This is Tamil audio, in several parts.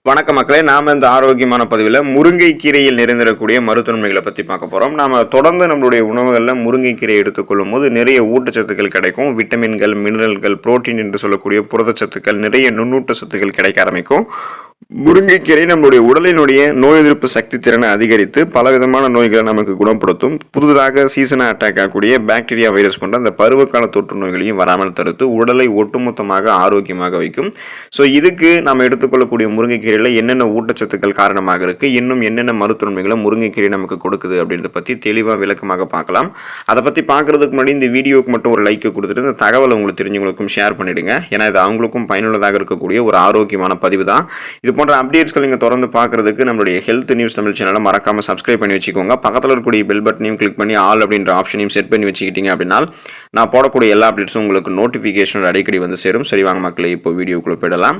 வணக்க மக்களே, நாம இந்த ஆரோக்கியமான பதிவில் முருங்கைக்கீரையில் நிறைந்திருக்கக்கூடிய மருத்துவமைகளை பற்றி பார்க்க போகிறோம். நாம தொடர்ந்து நம்மளுடைய உணவுகளில் முருங்கைக்கீரை எடுத்துக்கொள்ளும் போது நிறைய ஊட்டச்சத்துக்கள் கிடைக்கும். விட்டமின்கள், மினரல்கள், புரோட்டீன் என்று சொல்லக்கூடிய புரதச்சத்துக்கள், நிறைய நுண்ணூட்ட சத்துக்கள் கிடைக்க ஆரம்பிக்கும். முருங்கைக்கீரை நம்மளுடைய உடலினுடைய நோய் எதிர்ப்பு சக்தி திறனை அதிகரித்து பலவிதமான நோய்களை நமக்கு குணப்படுத்தும். புதுதாக சீசனாக அட்டாக் ஆகக்கூடிய பாக்டீரியா, வைரஸ் போன்ற அந்த பருவகால தொற்று நோய்களையும் வராமல் தடுத்து உடலை ஒட்டுமொத்தமாக ஆரோக்கியமாக வைக்கும். ஸோ இதுக்கு நம்ம எடுத்துக்கொள்ளக்கூடிய முருங்கைக்கீரையில் என்னென்ன ஊட்டச்சத்துக்கள் காரணமாக இருக்குது, இன்னும் என்னென்ன மருத்துவமைகளை முருங்கைக்கீரை நமக்கு கொடுக்குது அப்படின்றத பற்றி தெளிவாக விளக்கமாக பார்க்கலாம். அதை பற்றி பார்க்குறதுக்கு முன்னாடி இந்த வீடியோவுக்கு மட்டும் ஒரு லைக் கொடுத்துட்டு இந்த தகவலை உங்களுக்கு தெரிஞ்சவங்களுக்கும் ஷேர் பண்ணிவிடுங்க. ஏன்னா இது அவங்களுக்கும் பயனுள்ளதாக இருக்கக்கூடிய ஒரு ஆரோக்கியமான பதிவு தான். இது போன்ற அப்டேட்ஸ்கள் நீங்கள் தொடர்ந்து பார்க்குறதுக்கு நம்மளுடைய ஹெல்த் நியூஸ் தமிழ் சேனலை மறக்காமல் சப்ஸ்கிரைப் பண்ணி வச்சுக்கோங்க. பக்கத்தில் இருக்கக்கூடிய பெல் பட்டனையும் கிளிக் பண்ணி ஆல் அப்படின்ற ஆப்ஷனையும் செட் பண்ணி வச்சுக்கிட்டீங்க அப்படின்னா நான் போடக்கூடிய எல்லா அப்டேட்ஸும் உங்களுக்கு நோட்டிஃபிகேஷன் அடிக்கடி வந்து சேரும். சரி வாங்க மக்களே, இப்போ வீடியோக்குள்ளே போயிடலாம்.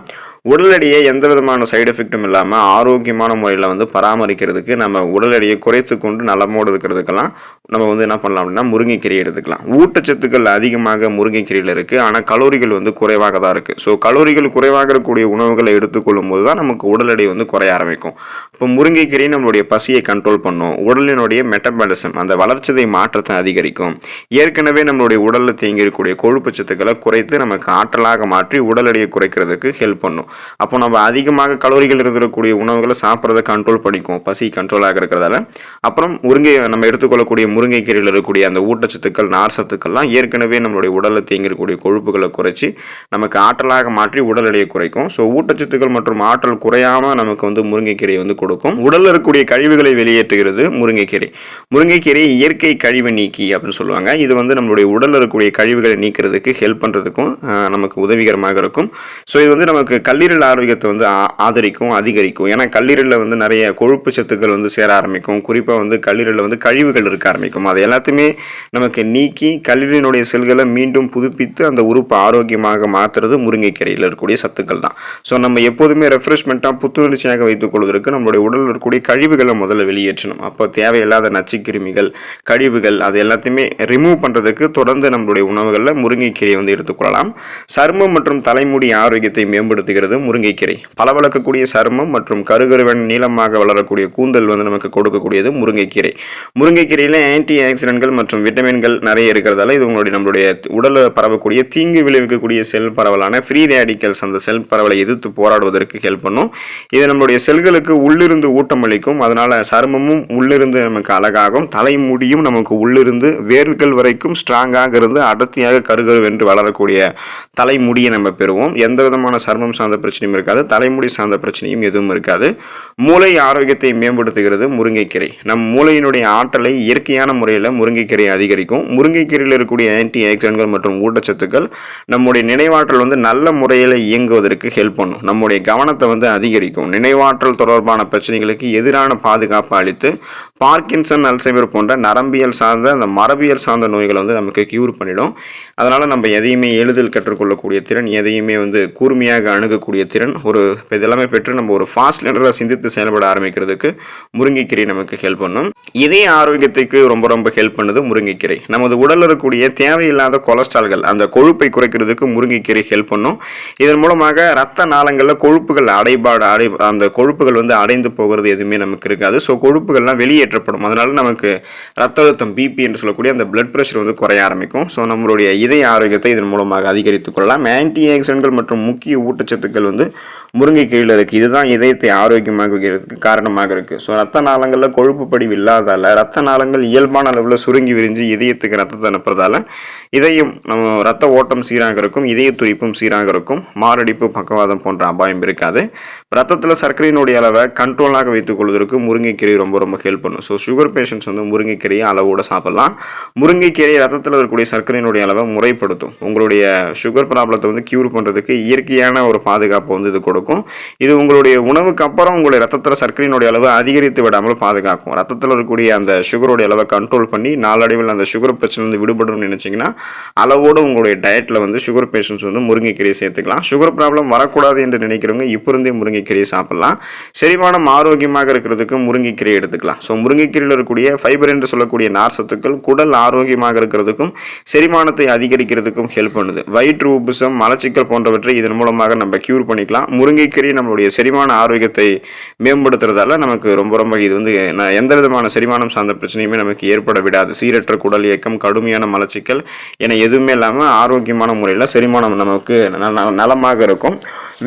உடல் எடையை எந்த விதமான சைடு எஃபெக்டும் இல்லாமல் ஆரோக்கியமான முறையில் வந்து பராமரிக்கிறதுக்கு, நம்ம உடல் எடையை குறைத்து கொண்டு நலமோடு இருக்கிறதுக்கெல்லாம் நம்ம வந்து என்ன பண்ணலாம் அப்படின்னா முருங்கைக்கீரை எடுத்துக்கலாம். ஊட்டச்சத்துக்கள் அதிகமாக முருங்கைக்கீரையில் இருக்குது, ஆனால் கலோரிகள் வந்து குறைவாக தான் இருக்குது. ஸோ கலோரிகள் குறைவாக இருக்கக்கூடிய உணவுகளை எடுத்துக்கொள்ளும் போது தான் நமக்கு உடல் எடை வந்து குறைய ஆரம்பிக்கும். இப்போ முருங்கைக்கீரை நம்மளுடைய பசியை கண்ட்ரோல் பண்ணும், உடலினுடைய மெட்டபாலிசம் அந்த வளர்ச்சிதை மாற்றத்தை அதிகரிக்கும், ஏற்கனவே நம்மளுடைய உடலில் தேங்கி இருக்கக்கூடிய கொழுப்பு சத்துக்களை குறைத்து நமக்கு ஆற்றலாக மாற்றி உடல் எடையை குறைக்கிறதுக்கு ஹெல்ப் பண்ணும். அப்போ நம்ம அதிகமாக கலோரிகள் இருக்கக்கூடிய உணவுகளை சாப்பிட்றதை கண்ட்ரோல் பண்ணிக்கும், பசி கண்ட்ரோலாக இருக்கிறதால. அப்புறம் நம்ம எடுத்துக்கொள்ளக்கூடிய முருங்கைக்கீரையில் இருக்கக்கூடிய அந்த ஊட்டச்சத்துக்கள், நார் சத்துக்கள்லாம் ஏற்கனவே நம்மளுடைய உடலில் தேங்கி இருக்கக்கூடிய கொழுப்புகளை குறைச்சி நமக்கு ஆற்றலாக மாற்றி உடல் எடையை குறைக்கும். ஸோ ஊட்டச்சத்துக்கள் மற்றும் ஆற்றல் குறையாம நமக்கு வந்து முருங்கைக்கீரை வந்து கொடுக்கும். உடல்ல இருக்கக்கூடிய கழிவுகளை வெளியேற்றுகிறது முருங்கைக்கீரை. முருங்கைக்கீரை இயற்கை கழிவு நீக்கி அப்படின்னு சொல்லுவாங்க. இது வந்து நம்மளுடைய உடல்ல இருக்கக்கூடிய கழிவுகளை நீக்கிறதுக்கு ஹெல்ப் பண்றதுக்கும் நமக்கு உதவிகரமாக இருக்கும். ஸோ இது வந்து நமக்கு கல்லீரல் ஆரோக்கியத்தை வந்து ஆதரிக்கும், அதிகரிக்கும். ஏன்னா கல்லீரலில் வந்து நிறைய கொழுப்பு சத்துக்கள் வந்து சேர ஆரம்பிக்கும். குறிப்பாக வந்து கல்லீரலில் வந்து கழிவுகள் இருக்க ஆரம்பிக்கும். அது எல்லாத்தையுமே நமக்கு நீக்கி கல்லீரலினுடைய செல்களை மீண்டும் புதுப்பித்து அந்த உறுப்பு ஆரோக்கியமாக மாற்றுறது முருங்கைக்கீரையில் இருக்கக்கூடிய சத்துக்கள் தான். ஸோ நம்ம எப்போதுமே ரெஃப்ரெஷ்மெண்ட்டாக புத்துணர்ச்சியாக வைத்துக் கொள்வதற்கு நம்மளுடைய உடலில் இருக்கக்கூடிய கழிவுகளை முதல்ல வெளியேற்றணும். அப்போ தேவையில்லாத நச்சுக்கிருமிகள், கழிவுகள் அது எல்லாத்தையுமே ரிமூவ் பண்ணுறதுக்கு தொடர்ந்து நம்மளுடைய உணவுகளில் முருங்கைக்கீரை வந்து எடுத்துக்கொள்ளலாம். சருமம் மற்றும் தலைமுடி ஆரோக்கியத்தை மேம்படுத்துகிறது முருங்கைக்கீரை. பளபளக்கக்கூடிய சருமம் மற்றும் கருகருவன் நீளமாக வளரக்கூடிய கூந்தல் வந்து நமக்கு கொடுக்கக்கூடியது முருங்கைக்கீரை. முருங்கைக்கீரையில் ஆன்டி ஆக்சிடென்ட்கள் மற்றும் விட்டமின்கள் நிறைய இருக்கிறதால இது நம்மளுடைய உடலில் பரவக்கூடிய தீங்கு விளைவிக்கக்கூடிய செல் பரவலான ஃப்ரீ ரேடிக்கல்ஸ் அந்த செல் பரவலை எதிர்த்து போராடுவதற்கு ஹெல்ப் பண்ணும். இது நம்மளுடைய செல்களுக்கு உள்ளிருந்து ஊட்டம் அளிக்கும். அதனால சருமமும் உள்ளிருந்து நமக்கு அழகாகும், தலைமுடியும் நமக்கு உள்ளிருந்து வேர்கள் வரைக்கும் ஸ்ட்ராங்காக இருந்து அடர்த்தியாக கருகருவென்று வளரக்கூடிய தலைமுடியை நம்ம பெறுவோம். எந்த விதமான சருமம் சார்ந்த பிரச்சனையும் இருக்காது, தலைமுடி சார்ந்த பிரச்சனையும் எதுவும் இருக்காது. மூளை ஆரோக்கியத்தை மேம்படுத்துகிறது முருங்கைக்கீரை. நம் மூளையினுடைய ஆற்றலை இயற்கையான முறையில் முருங்கைக்கீரை அதிகரிக்கும். முருங்கைக்கீரையில் இருக்கக்கூடிய ஆன்டி ஆக்சிடென்ட்கள் மற்றும் ஊட்டச்சத்துக்கள் நம்முடைய நினைவாற்றல் வந்து நல்ல முறையில் இயங்குவதற்கு ஹெல்ப் பண்ணும். நம்முடைய கவனத்தை வந்து அதிகரிக்கும். நினைவாற்றல் தொடர்பான பிரச்சனைகளுக்கு எதிரான பாதுகாப்பு அளித்து பார்க்கின்சன், அல்சைமர் போன்ற நரம்பியல் சார்ந்த அந்த மரபியல் சார்ந்த நோய்களை வந்து நமக்கு கியூர் பண்ணிடும். அதனால நம்ம எதையுமே எளிதில் கற்றுக்கொள்ளக்கூடிய திறன், எதையுமே வந்து கூர்மையாக அணுகக்கூடிய திறன், இதெல்லாமே பெற்று நம்ம ஒரு ஃபாஸ்ட் லேனராக சிந்தித்து செயல்பட ஆரம்பிக்கிறதுக்கு முருங்கைக்கீரை நமக்கு ஹெல்ப் பண்ணும். இதே ஆரோக்கியத்துக்கு ரொம்ப ரொம்ப ஹெல்ப் பண்ணுது முருங்கைக்கீரை. நமது உடலில் இருக்கக்கூடிய தேவையில்லாத கொலஸ்ட்ரால்கள், அந்த கொழுப்பை குறைக்கிறதுக்கு முருங்கைக்கீரை ஹெல்ப் பண்ணும். இதன் மூலமாக ரத்த நாளங்களில் கொழுப்புகள் அந்த கொழுப்புகள் வந்து அடைந்து போகிறது எதுவுமே நமக்கு இருக்காது. ஸோ கொழுப்புகள்லாம் வெளியேற்றப்படும். அதனால நமக்கு ரத்த அழுத்தம், பிபி என்று சொல்லக்கூடிய அந்த பிளட் பிரஷர் வந்து குறைய ஆரம்பிக்கும். ஸோ நம்மளுடைய இதய ஆரோக்கியத்தை இதன் மூலமாக அதிகரித்துக் கொள்ளலாம். ஆன்டி ஆக்சிடென்ட்கள் மற்றும் முக்கிய ஊட்டச்சத்துக்கள் வந்து முருங்கைக்கீரையில் இருக்குது. இதுதான் இதயத்தை ஆரோக்கியமாக வைக்கிறதுக்கு காரணமாக இருக்குது. ஸோ ரத்த நாளங்களில் கொழுப்பு படிவு இல்லாதால ரத்த நாளங்கள் இயல்பான அளவில் சுருங்கி விரிஞ்சு இதயத்துக்கு ரத்தத்தை அனுப்புறதால இதயம் நம்ம ரத்த ஓட்டம் சீராக இருக்கும், இதய துடிப்பும் சீராக இருக்கும், மாரடைப்பு, பக்கவாதம் போன்ற அபாயம் இருக்காது. ரத்தத்தில் சர்க்கரையினுடைய அளவை கண்ட்ரோலாக வைத்துக் கொள்வதற்கு முருங்கைக்கீரை ரொம்ப ரொம்ப ஹெல்ப் பண்ணும். ஸோ சுகர் பேஷண்ட்ஸ் வந்து முருங்கைக்கீரையை அளவோடு சாப்பிடலாம். முருங்கைக்கீரை ரத்தத்தில் இருக்கக்கூடிய சர்க்கரையினுடைய அளவை முறைப்படுத்தும். உங்களுடைய சுகர் ப்ராப்ளத்தை வந்து கியூர் பண்ணுறதுக்கு இயற்கையான ஒரு பாதுகாப்பு வந்து இது கொடுக்கும். இது உங்களுடைய உணவுக்கு அப்புறம் உங்களுடைய ரத்தத்தில் சர்க்கரையினுடைய அளவை அதிகரித்து விடாமல் பாதுகாக்கும். ரத்தத்தில் இருக்கக்கூடிய அந்த சுகருடைய அளவை கண்ட்ரோல் பண்ணி நாளடைவில் அந்த சுகர் பிரச்சனை வந்து விடுபடணும்னு நினைச்சிங்கன்னா அளவோடு உங்களுடைய டயட்டில் வந்து சுகர் பேஷண்ட்ஸ் வந்து முருங்கைக்கீரையை சேர்த்துக்கலாம். சுகர் ப்ராப்ளம் வரக்கூடாது என்று நினைக்கிறவங்க இப்போ இருந்தே முருங்கைக்கீரையை சாப்பிடலாம். செரிமானம் ஆரோக்கியமாக இருக்கிறதுக்கு முருங்கைக்கீரை எடுத்துக்கலாம். ஸோ முருங்கைக்கீரையில் இருக்கக்கூடிய ஃபைபர் என்று சொல்லக்கூடிய நார் சத்துக்கள் குடல் ஆரோக்கியமாக இருக்கிறதுக்கும் செரிமானத்தை அதிகரிக்கிறதுக்கும் ஹெல்ப் பண்ணுது. வயிற்று உப்புசம், மலச்சிக்கல் போன்றவற்றை இதன் மூலமாக நம்ம கியூர் பண்ணிக்கலாம். முருங்கைக்கீரை நம்மளுடைய செரிமான ஆரோக்கியத்தை மேம்படுத்துறதால நமக்கு ரொம்ப இது வந்து எந்த விதமான செரிமானம் சார்ந்த பிரச்சனையுமே நமக்கு ஏற்பட விடாது. சீரற்ற குடல் இயக்கம், கடுமையான மலச்சிக்கல் என எதுவுமே இல்லாமல் ஆரோக்கியமான முறையில் செரிமானம் நமக்கு நலமாக இருக்கும்.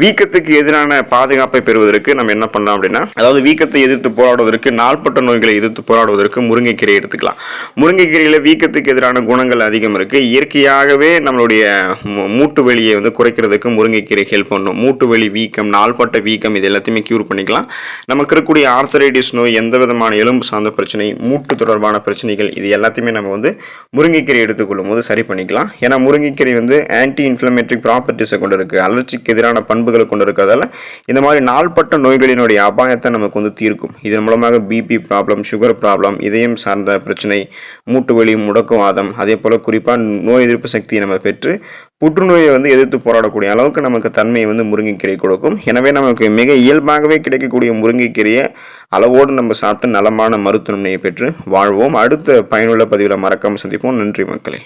வீக்கத்துக்கு எதிரான பாதுகாப்பை பெறுவதற்கு நம்ம என்ன பண்ணலாம் அப்படின்னா, அதாவது வீக்கத்தை எதிர்த்து போராடுவதற்கு, நாள்பட்ட நோய்களை எதிர்த்து போராடுவதற்கு முருங்கைக்கீரை எடுத்துக்கலாம். முருங்கைக்கீரையில் வீக்கத்துக்கு எதிரான குணங்கள் அதிகம் இருக்கு. இயற்கையாகவே நம்மளுடைய மூட்டு வலியை வந்து குறைக்கிறதுக்கு முருங்கைக்கீரை ஹெல்ப் பண்ணும். மூட்டு வலி, வீக்கம், நாள்பட்ட வீக்கம் இது எல்லாத்தையுமே கியூர் பண்ணிக்கலாம். நமக்கு இருக்கக்கூடிய ஆர்த்தரைட்டிஸ் நோய், எந்த விதமான எலும்பு சார்ந்த பிரச்சனை, மூட்டு தொடர்பான பிரச்சனைகள் இது எல்லாத்தையுமே நம்ம வந்து முருங்கைக்கீரை எடுத்துக்கொள்ளும் போது சரி பண்ணிக்கலாம். ஏன்னா முருங்கைக்கீரை வந்து ஆன்டி இன்ஃப்ளமேட்டரி ப்ராப்பர்ட்டிஸை கொண்டு இருக்கு, அலர்ஜிக்கு எதிரான பண்புகளை கொண்டு இருக்கிறதால இந்த மாதிரி நாள்பட்ட நோய்களினுடைய அபாயத்தை நமக்கு வந்து தீர்க்கும். இதன் மூலமாக பிபி ப்ராப்ளம், சுகர் ப்ராப்ளம், இதயம் சார்ந்த பிரச்சனை, மூட்டு வலி, முடக்குவாதம், அதே போல் குறிப்பாக நோய் எதிர்ப்பு சக்தியை நம்ம பெற்று புற்றுநோயை வந்து எதிர்த்து போராடக்கூடிய அளவுக்கு நமக்கு தன்மையை வந்து முருங்கைக்கீரை கொடுக்கும். எனவே நமக்கு மிக இயல்பாகவே கிடைக்கக்கூடிய முருங்கைக்கீரையை அளவோடு நம்ம சாப்பிட்டு நலமான மருத்துவமனையை பெற்று வாழ்வோம். அடுத்த பயனுள்ள பதிவில் மறக்காமல் சந்திப்போம். நன்றி மக்களே.